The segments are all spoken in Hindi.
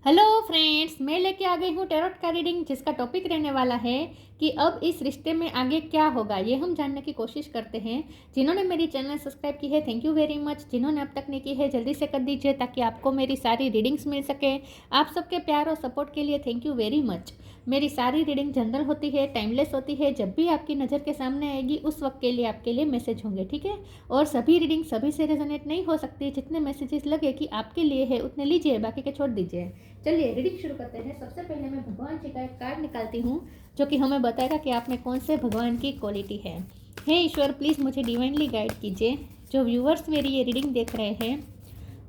हेलो फ्रेंड्स, मैं लेके आ गई हूँ टैरोट का रीडिंग, जिसका टॉपिक रहने वाला है कि अब इस रिश्ते में आगे क्या होगा। ये हम जानने की कोशिश करते हैं। जिन्होंने मेरी चैनल सब्सक्राइब की है, थैंक यू वेरी मच। जिन्होंने अब तक नहीं की है, जल्दी से कर दीजिए ताकि आपको मेरी सारी रीडिंग्स मिल सके। आप सबके प्यार और सपोर्ट के लिए थैंक यू वेरी मच। मेरी सारी रीडिंग जनरल होती है, टाइमलेस होती है। जब भी आपकी नज़र के सामने आएगी उस वक्त के लिए आपके लिए मैसेज होंगे, ठीक है। और सभी रीडिंग सभी से रेजोनेट नहीं हो सकती। जितने मैसेजेस लगे कि आपके लिए है उतने लीजिए, बाकी के छोड़ दीजिए। चलिए रीडिंग शुरू करते हैं। सबसे पहले मैं भगवान जी का एक कार्ड निकालती हूँ, जो कि हमें बताएगा कि आप में कौन से भगवान की क्वालिटी है। हे ईश्वर, प्लीज़ मुझे डिवाइनली गाइड कीजिए। जो व्यूवर्स मेरी ये रीडिंग देख रहे हैं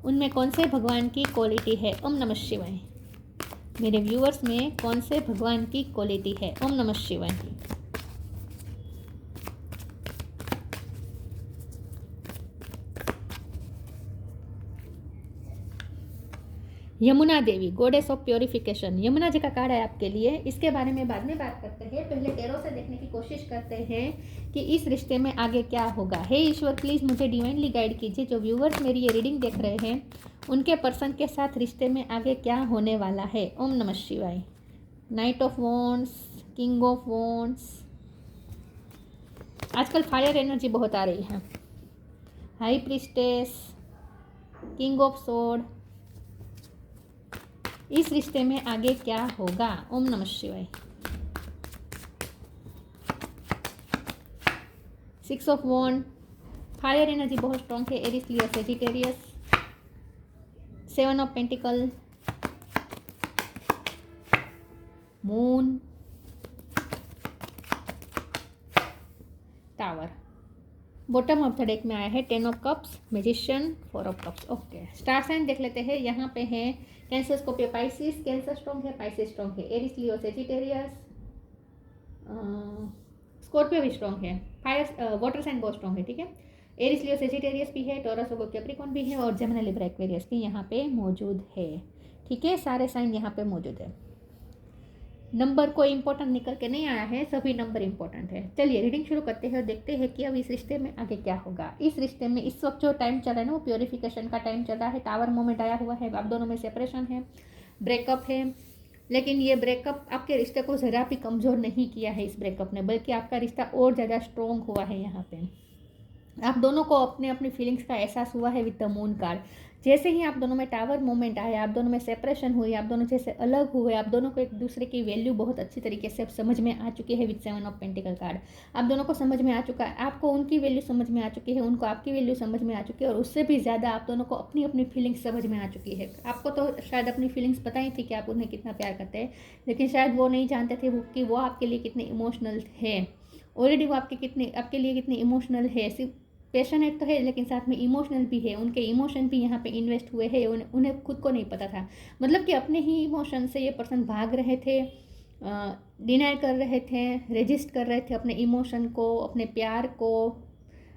उनमें कौन से भगवान की क्वालिटी है। ओम नमः शिवाय। मेरे व्यूवर्स में कौन से भगवान की क्वालिटी है। ओम नमः शिवाय। यमुना देवी, goddess of purification. Yamuna ji का कार्ड है आपके लिए। इसके बारे में बाद में बात करते हैं। पहले टैरो से देखने की कोशिश करते हैं कि इस रिश्ते में आगे क्या होगा। हे ईश्वर, प्लीज़ मुझे डिवाइनली गाइड कीजिए। जो व्यूवर्स मेरी ये रीडिंग देख रहे हैं उनके पर्सन के साथ रिश्ते में आगे क्या होने वाला है। ओम नमः शिवाय। Night of wands, king of wands. आजकल फायर एनर्जी बहुत आ रही है। High priestess, king of sword. इस रिश्ते में आगे क्या होगा। ओम नमः शिवाय। 6 ऑफ वॉन्ड, फायर एनर्जी बहुत स्ट्रॉन्ग है। Aries, Leo, Sagittarius. 7 of pentacle, moon, tower. Bottom of the deck में आया है 10 of cups, magician, 4 of cups. Okay, star sign देख लेते हैं। यहाँ पे है Cancer, Scorpio, Pisces. Cancer strong है, पाइसिस स्ट्रॉन्ग है। एरिस, लियो, सेजिटेरियस, स्कॉर्पियो भी स्ट्रॉन्ग है। फायर वाटर साइन बहुत स्ट्रॉन्ग है, ठीक है। एरिस, लियो, सेजिटेरियस भी है। टॉरस और कैप्रिकॉर्न भी है। और जेमिनी, लिब्रा, एक्वेरियस भी यहाँ पे मौजूद है, ठीक है। सारे साइन यहाँ पे मौजूद है। नंबर कोई इंपॉर्टेंट निकल के नहीं आया है, सभी नंबर इंपॉर्टेंट है। चलिए रीडिंग शुरू करते हैं और देखते हैं कि अब इस रिश्ते में आगे क्या होगा। इस रिश्ते में इस वक्त जो टाइम चल रहा है ना, वो प्योरिफिकेशन का टाइम चल रहा है। टावर मोमेंट आया हुआ है। आप दोनों में सेपरेशन है, ब्रेकअप है। लेकिन ये ब्रेकअप आपके रिश्ते को ज़रा भी कमज़ोर नहीं किया है इस ब्रेकअप ने, बल्कि आपका रिश्ता और ज़्यादा स्ट्रॉन्ग हुआ है। यहाँ पे आप दोनों को अपने अपनी फीलिंग्स का एहसास हुआ है विद द मून कार्ड। जैसे ही आप दोनों में टावर मोमेंट आया, आप दोनों में सेपरेशन हुई, आप दोनों जैसे अलग हुए, आप दोनों को एक दूसरे की वैल्यू बहुत अच्छी तरीके से समझ में आ चुकी है विद 7 ऑफ पेंटिकल कार्ड। आप दोनों को समझ में आ चुका है, आपको उनकी वैल्यू समझ में आ चुकी है, उनको आपकी वैल्यू समझ में आ चुकी है। और उससे भी ज़्यादा आप दोनों को अपनी अपनी फीलिंग्स समझ में आ चुकी है। आपको तो शायद अपनी फीलिंग्स पता ही थी कि आप उन्हें कितना प्यार करते हैं, लेकिन शायद वो नहीं जानते थे कि वो आपके लिए कितने इमोशनल है। ऑलरेडी वो आपके लिए कितने इमोशनल है। सिर्फ पैशनेट तो है, लेकिन साथ में इमोशनल भी है। उनके इमोशन भी यहाँ पे इन्वेस्ट हुए हैं। उन्हें खुद को नहीं पता था, मतलब कि अपने ही इमोशन से ये पर्सन भाग रहे थे, डिनाई कर रहे थे, रेजिस्ट कर रहे थे अपने इमोशन को, अपने प्यार को।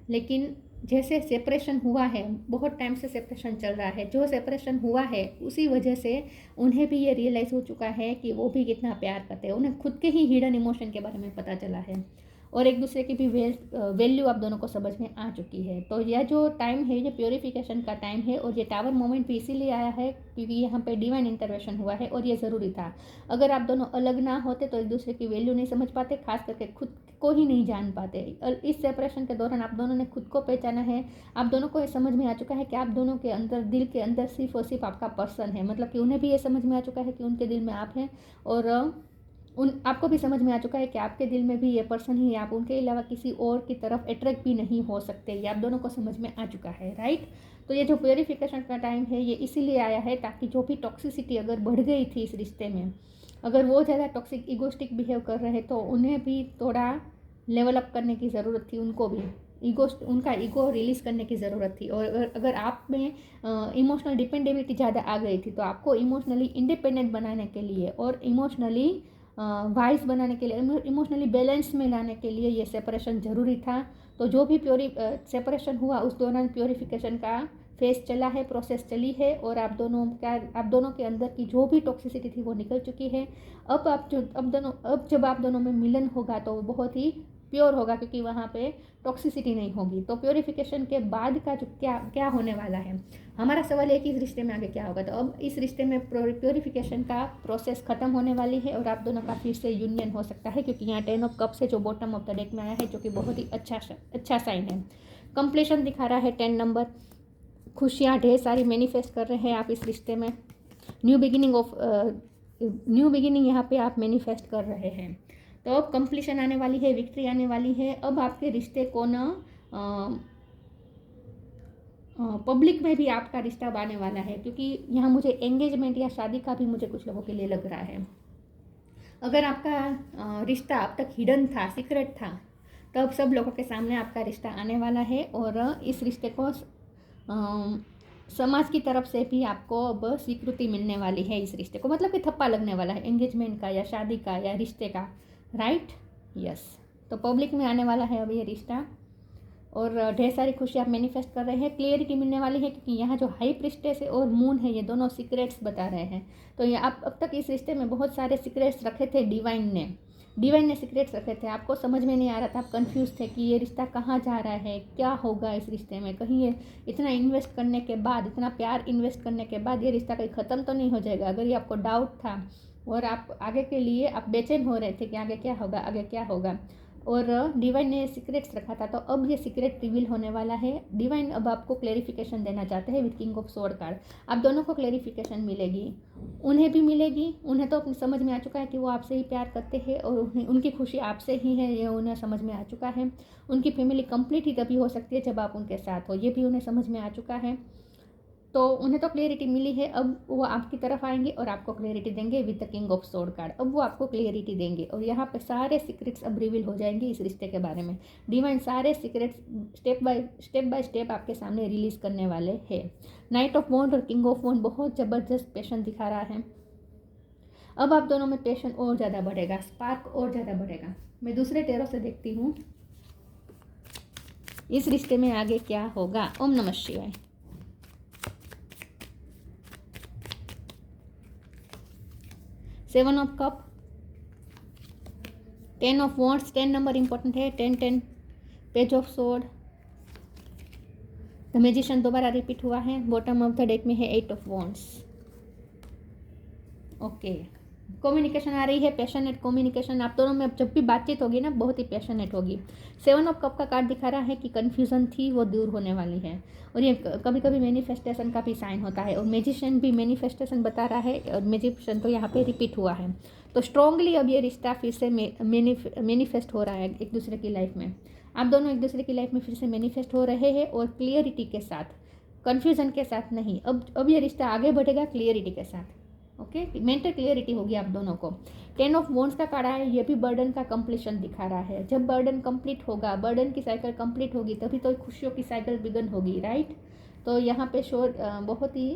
लेकिन जैसे सेपरेशन हुआ है, बहुत टाइम से सेपरेशन चल रहा है, जो सेपरेशन हुआ है उसी वजह से उन्हें भी ये रियलाइज़ हो चुका है कि वो भी कितना प्यार करते हैं। उन्हें खुद के ही हिडन इमोशन के बारे में पता चला है, और एक दूसरे की भी वैल्यू आप दोनों को समझ में आ चुकी है। तो यह जो टाइम है, ये प्योरिफिकेशन का टाइम है। और ये टावर मोमेंट भी इसीलिए आया है क्योंकि यहाँ पे डिवाइन इंटरवेंशन हुआ है, और ये ज़रूरी था। अगर आप दोनों अलग ना होते तो एक दूसरे की वैल्यू नहीं समझ पाते, खास करके खुद को ही नहीं जान पाते। और इस सेपरेशन के दौरान आप दोनों ने खुद को पहचाना है। आप दोनों को ये समझ में आ चुका है कि आप दोनों के अंदर, दिल के अंदर सिर्फ और सिर्फ आपका पर्सन है। मतलब कि उन्हें भी ये समझ में आ चुका है कि उनके दिल में आप हैं, और आपको भी समझ में आ चुका है कि आपके दिल में भी ये पर्सन ही है। आप उनके अलावा किसी और की तरफ अट्रैक्ट भी नहीं हो सकते। ये आप दोनों को समझ में आ चुका है, राइट। तो ये जो प्योरिफिकेशन का टाइम है, ये इसीलिए आया है ताकि जो भी टॉक्सिसिटी अगर बढ़ गई थी इस रिश्ते में, अगर वो ज़्यादा टॉक्सिक, इगोस्टिक बिहेव कर रहे तो उन्हें भी थोड़ा लेवल अप करने की ज़रूरत थी। उनको भी उनका ईगो रिलीज़ करने की ज़रूरत थी। और अगर आप में इमोशनल डिपेंडेबिलिटी ज़्यादा आ गई थी, तो आपको इमोशनली इंडिपेंडेंट बनाने के लिए और इमोशनली वाइज बनाने के लिए, इमोशनली बैलेंस में लाने के लिए ये सेपरेशन ज़रूरी था। तो जो भी सेपरेशन हुआ उस दौरान प्योरिफिकेशन का फेस चला है, प्रोसेस चली है, और आप दोनों के अंदर की जो भी टॉक्सिसिटी थी वो निकल चुकी है। अब जब आप दोनों में मिलन होगा तो वो बहुत ही प्योर होगा, क्योंकि वहाँ पे टॉक्सिसिटी नहीं होगी। तो प्योरीफिकेशन के बाद का जो क्या क्या होने वाला है, हमारा सवाल है कि इस रिश्ते में आगे क्या होगा। तो अब इस रिश्ते में प्योरीफिकेशन का प्रोसेस खत्म होने वाली है और आप दोनों का फिर से यूनियन हो सकता है, क्योंकि यहाँ 10 ऑफ कप्स है जो बॉटम ऑफ द डेक में आया है, जो कि बहुत ही अच्छा साइन है। कंप्लीशन दिखा रहा है 10 नंबर, खुशियाँ ढेर सारी मैनिफेस्ट कर रहे हैं आप इस रिश्ते में। न्यू बिगिनिंग यहाँ पे आप मैनिफेस्ट कर रहे हैं। तो अब कंप्लीशन आने वाली है, विक्ट्री आने वाली है। अब आपके रिश्ते को ना पब्लिक में भी आपका रिश्ता आने वाला है, क्योंकि यहाँ मुझे एंगेजमेंट या शादी का भी मुझे कुछ लोगों के लिए लग रहा है। अगर आपका रिश्ता अब तक हिडन था, सीक्रेट था, तब सब लोगों के सामने आपका रिश्ता आने वाला है। और इस रिश्ते को समाज की तरफ से भी आपको अब स्वीकृति मिलने वाली है इस रिश्ते को, मतलब कि थप्पा लगने वाला है एंगेजमेंट का या शादी का या रिश्ते का, राइट, यस। तो पब्लिक में आने वाला है अब ये रिश्ता और ढेर सारी खुशी आप मैनिफेस्ट कर रहे हैं। क्लियरिटी मिलने वाली है, क्योंकि यहाँ जो हाई प्रिस्टेस है और मून है, ये दोनों सीक्रेट्स बता रहे हैं। तो ये आप अब तक इस रिश्ते में बहुत सारे सीक्रेट्स रखे थे, डिवाइन ने सीक्रेट्स रखे थे, आपको समझ में नहीं आ रहा था, आप कंफ्यूज थे कि ये रिश्ता कहाँ जा रहा है, क्या होगा इस रिश्ते में। कहीं ये इतना इन्वेस्ट करने के बाद, इतना प्यार इन्वेस्ट करने के बाद ये रिश्ता कहीं ख़त्म तो नहीं हो जाएगा। अगर ये आपको डाउट था और आप आगे के लिए आप बेचैन हो रहे थे कि आगे क्या होगा, आगे क्या होगा, और डिवाइन ने सीक्रेट्स रखा था, तो अब ये सीक्रेट रिवील होने वाला है। डिवाइन अब आपको क्लेरिफिकेशन देना चाहते हैं with king of sword card. आप दोनों को क्लेरिफिकेशन मिलेगी, उन्हें भी मिलेगी। उन्हें तो अपनी समझ में आ चुका है कि वो आपसे ही प्यार करते हैं और उनकी खुशी आपसे ही है, ये उन्हें समझ में आ चुका है। उनकी फैमिली कंप्लीट ही तभी हो सकती है जब आप उनके साथ हो, ये भी उन्हें समझ में आ चुका है। तो उन्हें तो क्लियरिटी मिली है, अब वो आपकी तरफ आएंगे और आपको क्लियरिटी देंगे with the king of sword card. अब वो आपको क्लियरिटी देंगे और यहाँ पे सारे सीक्रेट्स अब रिवील हो जाएंगे इस रिश्ते के बारे में। डिवाइन सारे सीक्रेट्स स्टेप बाय स्टेप आपके सामने रिलीज करने वाले हैं। नाइट ऑफ वॉन्ड और किंग ऑफ वॉन्ड बहुत ज़बरदस्त पैशन दिखा रहा है। अब आप दोनों में पैशन और ज़्यादा बढ़ेगा, स्पार्क और ज़्यादा बढ़ेगा। मैं दूसरे टेरो से देखती हूँ इस रिश्ते में आगे क्या होगा। ओम नमः शिवाय। Seven of cup, 10 of wands, 10 number important है, 10 page of sword, the magician दोबारा रिपीट हुआ है। बॉटम ऑफ द डेक में है 8 ऑफ वॉन्ड्स। ओके, कम्युनिकेशन आ रही है, पैशनेट कम्युनिकेशन। आप दोनों में जब भी बातचीत होगी ना, बहुत ही पैशनेट होगी। 7 ऑफ कप का कार्ड दिखा रहा है कि कन्फ्यूज़न थी वो दूर होने वाली है, और ये कभी कभी मैनिफेस्टेशन का भी साइन होता है। और मैजिशियन भी मैनिफेस्टेशन बता रहा है, और मैजिशियन तो यहाँ पे रिपीट हुआ है। तो स्ट्रॉन्गली अब ये रिश्ता फिर से मैनिफेस्ट हो रहा है एक दूसरे की लाइफ में। आप दोनों एक दूसरे की लाइफ में फिर से मैनिफेस्ट हो रहे हैं, और क्लियरिटी के साथ, कन्फ्यूज़न के साथ नहीं। अब ये रिश्ता आगे बढ़ेगा क्लियरिटी के साथ। ओके, मेंटल क्लियरिटी होगी आप दोनों को। 10 ऑफ वॉन्ड्स का कार्ड है, ये भी बर्डन का कंप्लीशन दिखा रहा है। जब बर्डन कंप्लीट होगा, बर्डन की साइकिल कंप्लीट होगी, तभी तो खुशियों की साइकिल बिगन होगी, राइट। तो यहाँ पे श्योर बहुत ही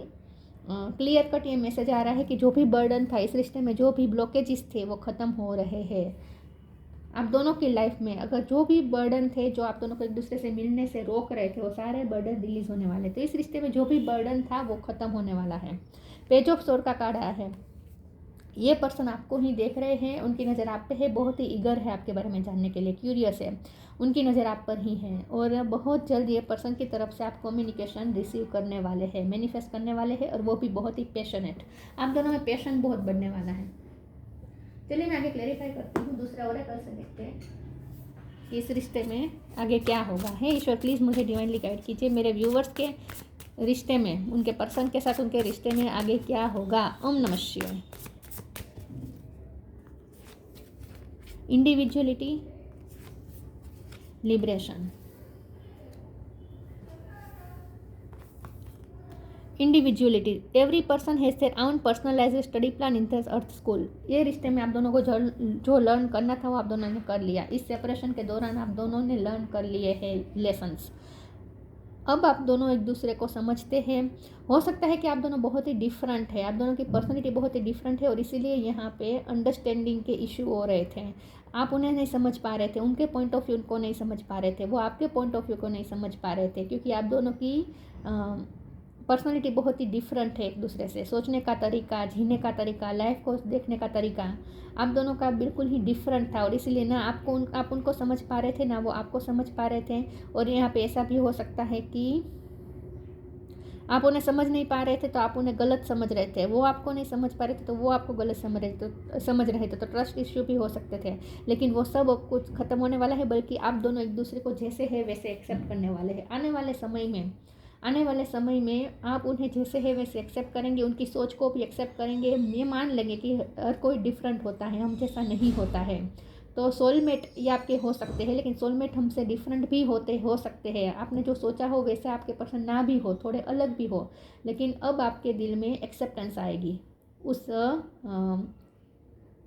क्लियर कट ये मैसेज आ रहा है कि जो भी बर्डन था इस रिश्ते में, जो भी ब्लॉकेजेस थे वो ख़त्म हो रहे हैं आप दोनों की लाइफ में। अगर जो भी बर्डन थे जो आप दोनों को एक दूसरे से मिलने से रोक रहे थे, वो सारे बर्डन रिलीज होने वाले। तो इस रिश्ते में जो भी बर्डन था वो ख़त्म होने वाला है। पेज ऑफ सोर्ड का कार्ड आया है। ये पर्सन आपको ही देख रहे हैं, उनकी नज़र आप पे है, बहुत ही ईगर है आपके बारे में जानने के लिए, क्यूरियस है, उनकी नज़र आप पर ही है। और बहुत जल्द ये पर्सन की तरफ से आप कम्युनिकेशन रिसीव करने वाले हैं, मैनिफेस्ट करने वाले हैं, और वो भी बहुत ही पैशनेट। आप दोनों में पैशन बहुत बढ़ने वाला है। चलिए मैं आगे क्लेरिफाई करती हूँ, दूसरा ओरेकल से देखते हैं कि इस रिश्ते में आगे क्या होगा। है ईश्वर, प्लीज़ मुझे डिवाइनली गाइड कीजिए, मेरे व्यूवर्स के रिश्ते में, उनके पर्सन के साथ उनके रिश्ते में आगे क्या होगा। ओम नमः शिवाय। Individuality, liberation. Individuality, every person has their own personalised study plan in this earth school. ये रिश्ते में आप दोनों को जो लर्न करना था वो आप दोनों ने कर लिया। इस सेपरेशन के दौरान आप दोनों ने लर्न कर लिए हैं लेसन्स। अब आप दोनों एक दूसरे को समझते हैं। हो सकता है कि आप दोनों बहुत ही डिफरेंट है, आप दोनों की पर्सनैलिटी बहुत ही डिफरेंट है, और इसीलिए यहाँ पे अंडरस्टैंडिंग के इशू हो रहे थे। आप उन्हें नहीं समझ पा रहे थे, उनके पॉइंट ऑफ व्यू को नहीं समझ पा रहे थे, वो आपके पॉइंट ऑफ व्यू को नहीं समझ पा रहे थे, क्योंकि आप दोनों की पर्सनालिटी बहुत ही डिफरेंट है एक दूसरे से, सोचने का तरीका, जीने का तरीका, लाइफ को देखने का तरीका आप दोनों का बिल्कुल ही डिफरेंट था। और इसीलिए ना आप उनको समझ पा रहे थे, ना वो आपको समझ पा रहे थे। और यहाँ पे ऐसा भी हो सकता है कि आप उन्हें समझ नहीं पा रहे थे तो आप उन्हें गलत समझ रहे थे, वो आपको नहीं समझ पा रहे थे तो वो आपको गलत समझ रहे थे, तो ट्रस्ट इश्यू भी हो सकते थे। लेकिन वो सब कुछ ख़त्म होने वाला है, बल्कि आप दोनों एक दूसरे को जैसे है वैसे एक्सेप्ट करने वाले हैं। आने वाले समय में आप उन्हें जैसे है वैसे एक्सेप्ट करेंगे, उनकी सोच को भी एक्सेप्ट करेंगे। ये मान लेंगे कि हर कोई डिफरेंट होता है, हम जैसा नहीं होता है। तो सोलमेट ये आपके हो सकते हैं, लेकिन सोलमेट हमसे डिफरेंट भी हो सकते हैं। आपने जो सोचा हो वैसे आपके पर्सन ना भी हो, थोड़े अलग भी हो, लेकिन अब आपके दिल में एक्सेप्टेंस आएगी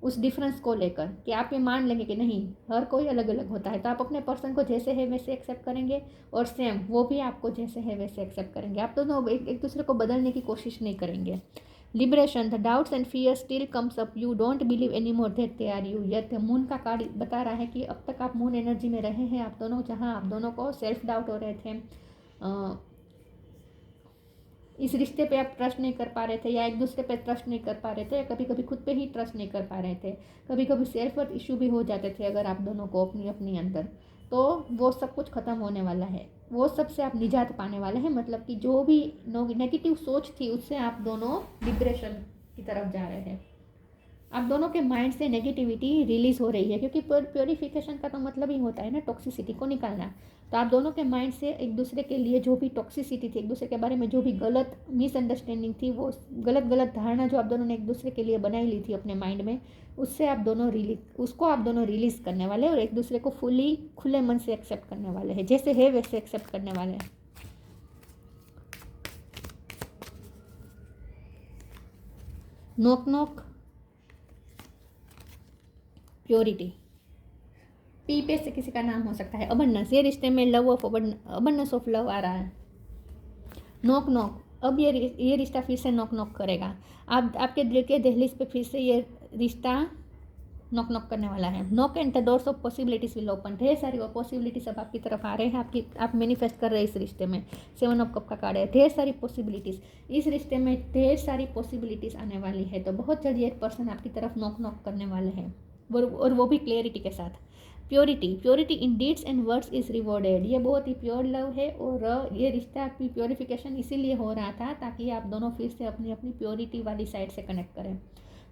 उस डिफरेंस को लेकर, कि आप ये मान लेंगे कि नहीं, हर कोई अलग अलग होता है। तो आप अपने पर्सन को जैसे है वैसे एक्सेप्ट करेंगे, और सेम वो भी आपको जैसे है वैसे एक्सेप्ट करेंगे। आप दोनों एक दूसरे को बदलने की कोशिश नहीं करेंगे। Liberation, the doubts and fear still comes up, you don't believe any more that they are you. यह मून का कार्ड बता रहा है कि अब तक आप मून एनर्जी में रहे हैं आप दोनों, जहाँ आप दोनों को सेल्फ डाउट हो रहे थे, इस रिश्ते पे आप ट्रस्ट नहीं कर पा रहे थे, या एक दूसरे पे ट्रस्ट नहीं कर पा रहे थे, या कभी कभी खुद पे ही ट्रस्ट नहीं कर पा रहे थे, कभी कभी सेल्फ वर्थ इशू भी हो जाते थे अगर आप दोनों को अपनी अंदर। तो वो सब कुछ ख़त्म होने वाला है, वो सब से आप निजात पाने वाले हैं। मतलब कि जो भी नेगेटिव सोच थी उससे आप दोनों लिबरेशन की तरफ जा रहे हैं। आप दोनों के माइंड से नेगेटिविटी रिलीज हो रही है, क्योंकि प्योरीफिकेशन का तो मतलब ही होता है ना टॉक्सिसिटी को निकालना। तो आप दोनों के माइंड से एक दूसरे के लिए जो भी टॉक्सिसिटी थी, एक दूसरे के बारे में जो भी गलत मिसअंडरस्टैंडिंग थी, वो गलत धारणा जो आप दोनों ने एक दूसरे के लिए बनाई ली थी अपने माइंड में, उससे आप दोनों रिलीज करने वाले हैं, और एक दूसरे को फुली खुले मन से एक्सेप्ट करने वाले हैं, जैसे है वैसे एक्सेप्ट करने वाले हैं। नॉक प्योरिटी, पी पे से किसी का नाम हो सकता है अबंडेंस, ये रिश्ते में अबंडेंस ऑफ लव आ रहा है। नॉक, अब ये रिश्ता फिर से नॉक करेगा। आपके दिल के दहलीज पे फिर से ये रिश्ता नॉक करने वाला है। Knock and the doors of possibilities will open, ढेर सारी पॉसिबिलिटीज अब आपकी तरफ आ रहे हैं, आप मैनिफेस्ट कर रहे हैं इस रिश्ते में। 7 ऑफ कप का कार्ड है, ढेर सारी पॉसिबिलिटीज़ इस रिश्ते में, ढेर सारी पॉसिबिलिटीज़ आने वाली है। तो बहुत जल्दी एक पर्सन आपकी तरफ नॉक करने वाले हैं, और वो भी क्लियरिटी के साथ। Purity in deeds and words is rewarded, ये बहुत ही प्योर लव है। और ये रिश्ता की प्योरिफिकेशन इसीलिए हो रहा था ताकि आप दोनों फिर से अपनी प्योरिटी वाली साइड से कनेक्ट करें।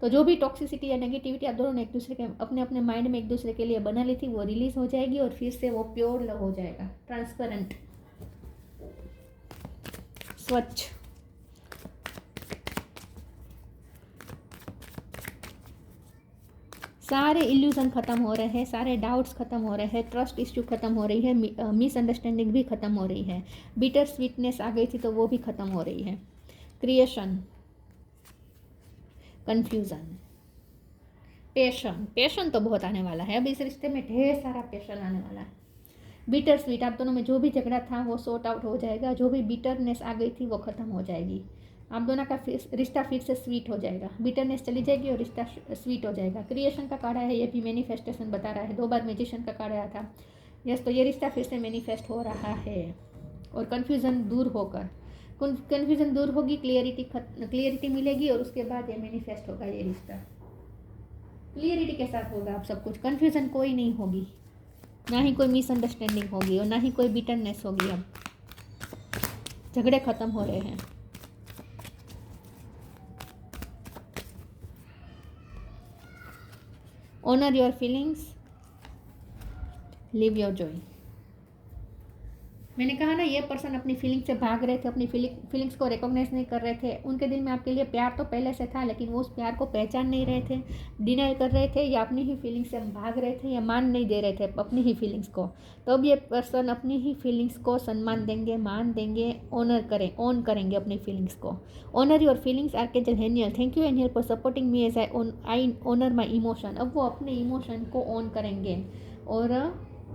तो जो भी टॉक्सिसिटी या नेगेटिविटी आप दोनों ने एक दूसरे के अपने माइंड में एक दूसरे के लिए बना ली थी, वो रिलीज हो जाएगी, और फिर से वो प्योर लव हो जाएगा, ट्रांसपेरेंट, स्वच्छ। सारे इल्यूजन ख़त्म हो रहे हैं, सारे डाउट्स ख़त्म हो रहे हैं, ट्रस्ट इश्यू ख़त्म हो रही है, मिसअंडरस्टैंडिंग भी ख़त्म हो रही है, बिटर स्वीटनेस आ गई थी तो वो भी ख़त्म हो रही है। क्रिएशन, कन्फ्यूज़न, पैशन तो बहुत आने वाला है। अब इस रिश्ते में ढेर सारा पैशन आने वाला है। बिटर स्वीट, आप दोनों में जो भी झगड़ा था वो सॉर्ट आउट हो जाएगा, जो भी बिटरनेस आ गई थी वो ख़त्म हो जाएगी। आप दोनों का रिश्ता फिर से स्वीट हो जाएगा, बिटरनेस चली जाएगी और रिश्ता स्वीट हो जाएगा। क्रिएशन का कार्ड है, ये भी मैनिफेस्टेशन बता रहा है, 2 बार मैजिशियन का कार्ड आया था। यस, तो ये रिश्ता फिर से मैनिफेस्ट हो रहा है, और कन्फ्यूज़न दूर होगी, क्लियरिटी मिलेगी, और उसके बाद ये मैनिफेस्ट होगा। ये रिश्ता क्लियरिटी के साथ होगा, आप सब कुछ, कन्फ्यूज़न कोई नहीं होगी, ना ही कोई मिसअंडरस्टैंडिंग होगी, और ना ही कोई बिटरनेस होगी। अब झगड़े ख़त्म हो रहे हैं। Honour your feelings, live your joy. मैंने कहा ना, ये पर्सन अपनी फीलिंग्स से भाग रहे थे, अपनी फीलिंग्स को रिकॉग्नाइज नहीं कर रहे थे। उनके दिल में आपके लिए प्यार तो पहले से था, लेकिन वो उस प्यार को पहचान नहीं रहे थे, डिनाई कर रहे थे, या अपनी ही फीलिंग्स से भाग रहे थे, या मान नहीं दे रहे थे अपनी ही फीलिंग्स को। तो अब ये पर्सन अपनी ही फीलिंग्स को सम्मान देंगे, मान देंगे, ऑन करेंगे अपनी फीलिंग्स को। Honour your feelings, archangel Haniel, thank you angel for supporting me as I honour my emotion. अब वो अपने इमोशन को ऑन करेंगे, और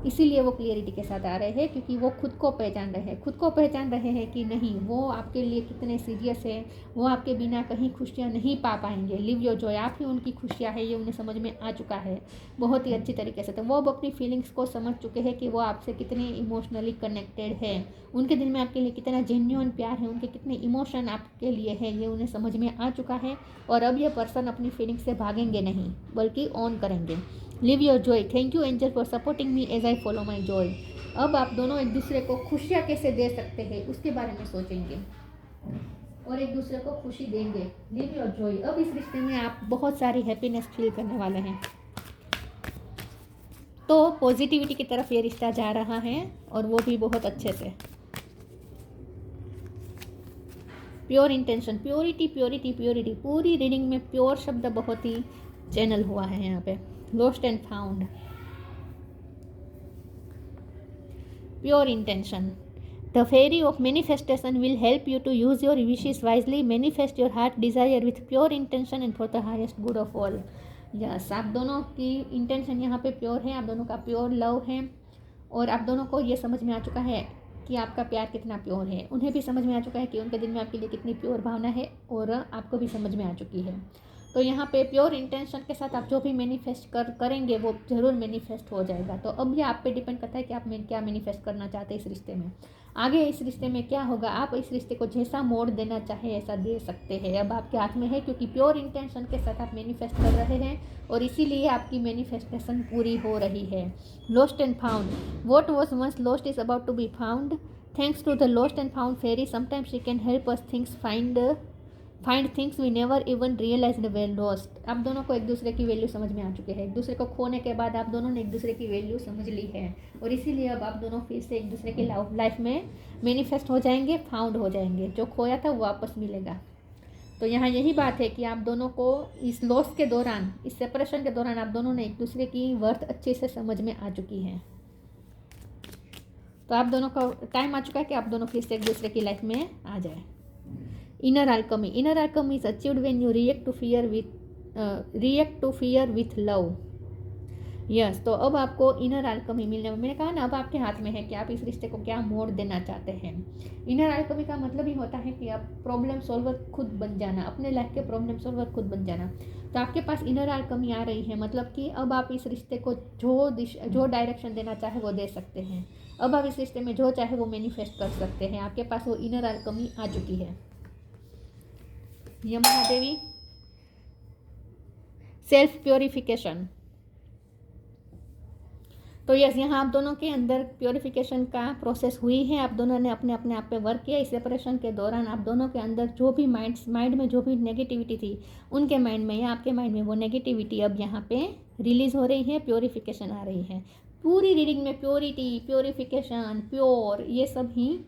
इसीलिए वो क्लियरिटी के साथ आ रहे हैं, क्योंकि वो खुद को पहचान रहे हैं, खुद को पहचान रहे हैं कि नहीं वो आपके लिए कितने सीरियस है, वो आपके बिना कहीं खुशियाँ नहीं पा पाएंगे। लिव योर जॉय, आप ही उनकी खुशियाँ है, ये उन्हें समझ में आ चुका है बहुत ही अच्छी तरीके से। तो वो अब अपनी फीलिंग्स को समझ चुके हैं कि वो आपसे कितने इमोशनली कनेक्टेड है, उनके दिल में आपके लिए कितना जेन्युइन प्यार है, उनके कितने इमोशन आपके लिए है, ये उन्हें समझ में आ चुका है। और अब ये पर्सन अपनी फीलिंग्स से भागेंगे नहीं, बल्कि ऑन करेंगे। Live your joy, thank you angel for supporting me as I follow my joy. अब आप दोनों एक दूसरे को खुशियाँ कैसे दे सकते हैं उसके बारे में सोचेंगे और एक दूसरे को खुशी देंगे। Live your Joy. अब इस रिश्ते में आप बहुत सारी हैप्पीनेस फील करने वाले हैं। तो पॉजिटिविटी की तरफ ये रिश्ता जा रहा है और वो भी बहुत अच्छे से। Pure intention, purity purity purity, पूरी रीडिंग में प्योर शब्द बहुत ही चैनल हुआ है यहाँ पे। Lost and found, pure intention. The fairy of manifestation will help you to use your wishes wisely, manifest your heart desire with pure intention and for the highest good of all. Yes, आप दोनों की इंटेंशन यहाँ पे प्योर है, आप दोनों का प्योर लव है और आप दोनों को ये समझ में आ चुका है कि आपका प्यार कितना प्योर है। उन्हें भी समझ में आ चुका है कि उनके दिल में आपके लिए कितनी प्योर भावना है और आपको भी समझ में आ चुकी है। तो यहाँ पे प्योर इंटेंशन के साथ आप जो भी मैनिफेस्ट करेंगे वो ज़रूर मैनिफेस्ट हो जाएगा। तो अब ये आप पे डिपेंड करता है कि आप क्या मैनिफेस्ट करना चाहते हैं इस रिश्ते में। आगे इस रिश्ते में क्या होगा, आप इस रिश्ते को जैसा मोड़ देना चाहे ऐसा दे सकते हैं। अब आपके हाथ में है, क्योंकि प्योर इंटेंशन के साथ आप मैनिफेस्ट कर रहे हैं और इसीलिए आपकी मैनिफेस्टेशन पूरी हो रही है। Lost and found, what was once lost is about to be found, thanks to the lost and found fairy sometimes she can help us things find things we never even realised were lost. आप दोनों को एक दूसरे की वैल्यू समझ में आ चुके हैं। एक दूसरे को खोने के बाद आप दोनों ने एक दूसरे की वैल्यू समझ ली है और इसीलिए अब आप दोनों फिर से एक दूसरे की लाइफ में मैनिफेस्ट हो जाएंगे, फाउंड हो जाएंगे। जो खोया था वो वापस मिलेगा। तो यहाँ यही बात है कि आप दोनों को इस लॉस के दौरान, इस सेपरेशन के दौरान आप दोनों ने एक दूसरे की वर्थ अच्छे से समझ में आ चुकी है। तो आप दोनों का टाइम आ चुका है कि आप दोनों फिर से एक दूसरे की लाइफ में आ जाए। Inner alchemy, inner alchemy is achieved when you react to fear with love. Yes, तो अब आपको इनर अल्केमी मिलने में, मैंने कहा ना अब आपके हाथ में है कि आप इस रिश्ते को क्या मोड़ देना चाहते हैं। इनर अल्केमी का मतलब ही होता है कि आप प्रॉब्लम सॉल्वर खुद बन जाना, अपने लाइफ के प्रॉब्लम सॉल्वर खुद बन जाना। तो आपके पास इनर अल्केमी आ रही है, मतलब कि अब आप इस रिश्ते को जो डायरेक्शन देना चाहे वो दे सकते हैं। अब आप इस रिश्ते में जो चाहे वो मैनिफेस्ट कर सकते हैं। आपके पास वो इनर अल्केमी आ चुकी है। यमुना देवी, सेल्फ प्योरिफिकेशन। तो यस, यहाँ आप दोनों के अंदर प्योरिफिकेशन का प्रोसेस हुई है। आप दोनों ने अपने अपने आप पे वर्क किया। इस सेपरेशन के दौरान आप दोनों के अंदर जो भी माइंड में जो भी नेगेटिविटी थी, उनके माइंड में या आपके माइंड में वो नेगेटिविटी अब यहाँ पे रिलीज़ हो रही है, प्योरिफिकेशन आ रही है। पूरी रीडिंग में प्योरिटी, प्योरिफिकेशन, प्योर, ये सब ही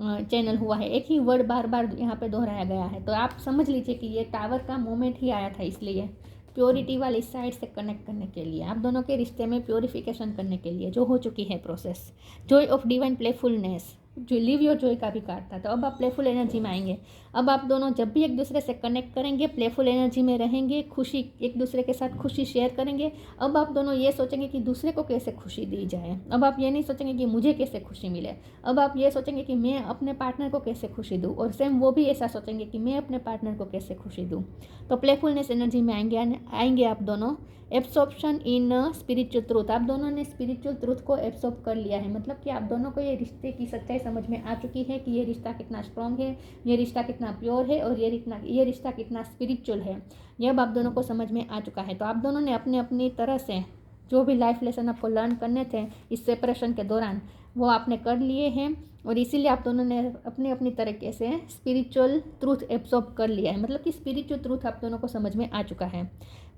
चैनल हुआ है। एक ही वर्ड बार बार यहाँ पे दोहराया गया है। तो आप समझ लीजिए कि ये टावर का मोमेंट ही आया था, इसलिए प्योरिटी वाली साइड से कनेक्ट करने के लिए, आप दोनों के रिश्ते में प्योरिफिकेशन करने के लिए जो हो चुकी है process. Joy of divine playfulness, जो लिव योर जॉय का भी कार्ड था। तो अब आप प्लेफुल एनर्जी में आएंगे। अब आप दोनों जब भी एक दूसरे से कनेक्ट करेंगे, प्लेफुल एनर्जी में रहेंगे, खुशी, एक दूसरे के साथ खुशी शेयर करेंगे। अब आप दोनों ये सोचेंगे कि दूसरे को कैसे खुशी दी जाए। अब आप ये नहीं सोचेंगे कि मुझे कैसे खुशी मिले। अब आप ये सोचेंगे कि मैं अपने पार्टनर को कैसे खुशी दूँ, और सेम वो भी ऐसा सोचेंगे कि मैं अपने पार्टनर को कैसे खुशी दूँ। तो प्लेफुलनेस एनर्जी में आएंगे आप दोनों। एब्सॉर्प्शन इन स्पिरिचुअल ट्रूथ, आप दोनों ने स्पिरिचुअल ट्रूथ को एब्सॉर्ब कर लिया है। मतलब कि आप दोनों को ये रिश्ते की सच्चाई समझ में आ चुकी है कि ये रिश्ता कितना स्ट्रॉन्ग है, ये रिश्ता कितना प्योर है और ये रिश्ता कितना स्पिरिचुअल है। ये अब आप दोनों को समझ में आ चुका है। तो आप दोनों ने अपने अपनी तरह से जो भी लाइफ लेसन आपको लर्न करने थे इस सेपरेशन के दौरान, वो आपने कर लिए हैं और इसीलिए आप दोनों ने अपनी अपनी तरीके से स्पिरिचुअल ट्रूथ एब्सॉर्ब कर लिया है। मतलब कि स्पिरिचुअल ट्रूथ आप दोनों को समझ में आ चुका है।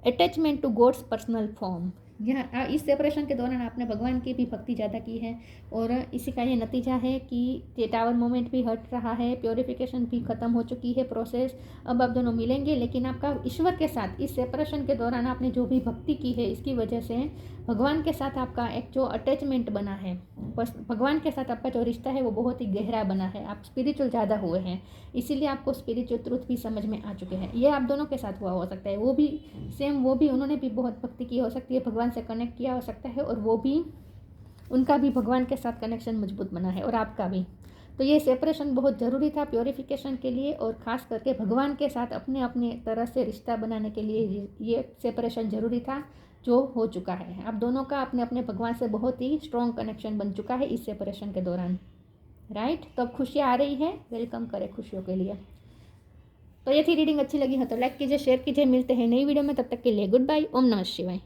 Attachment to God's personal form, यहाँ इस सेपरेशन के दौरान आपने भगवान की भी भक्ति ज़्यादा की है और इसी का ये नतीजा है कि ये टावर मोमेंट भी हट रहा है, प्योरिफिकेशन भी ख़त्म हो चुकी है प्रोसेस। अब आप दोनों मिलेंगे, लेकिन आपका ईश्वर के साथ इस सेपरेशन के दौरान आपने जो भी भक्ति की है, इसकी वजह से भगवान के साथ आपका एक जो अटैचमेंट बना है, बस भगवान के साथ आपका जो रिश्ता है वो बहुत ही गहरा बना है। आप स्पिरिचुअल ज़्यादा हुए हैं, इसीलिए आपको स्पिरिचुअल ट्रूथ भी समझ में आ चुके हैं। ये आप दोनों के साथ हुआ हो सकता है। वो भी सेम, वो भी उन्होंने भी बहुत भक्ति की हो सकती है, भगवान से कनेक्ट किया हो सकता है और वो भी उनका भी भगवान के साथ कनेक्शन मजबूत बना है और आपका भी। तो ये सेपरेशन बहुत ज़रूरी था प्योरिफिकेशन के लिए, और ख़ास करके भगवान के साथ अपने अपने तरह से रिश्ता बनाने के लिए ये सेपरेशन ज़रूरी था, जो हो चुका है। आप दोनों का अपने अपने भगवान से बहुत ही स्ट्रॉन्ग कनेक्शन बन चुका है इस सेपरेशन के दौरान, राइट। तो अब खुशियाँ आ रही है, वेलकम करें खुशियों के लिए। तो ये थी रीडिंग, अच्छी लगी हो तो लाइक कीजिए, शेयर कीजिए। मिलते हैं नई वीडियो में, तब तक के लिए गुड बाय। ओम नमः शिवाय।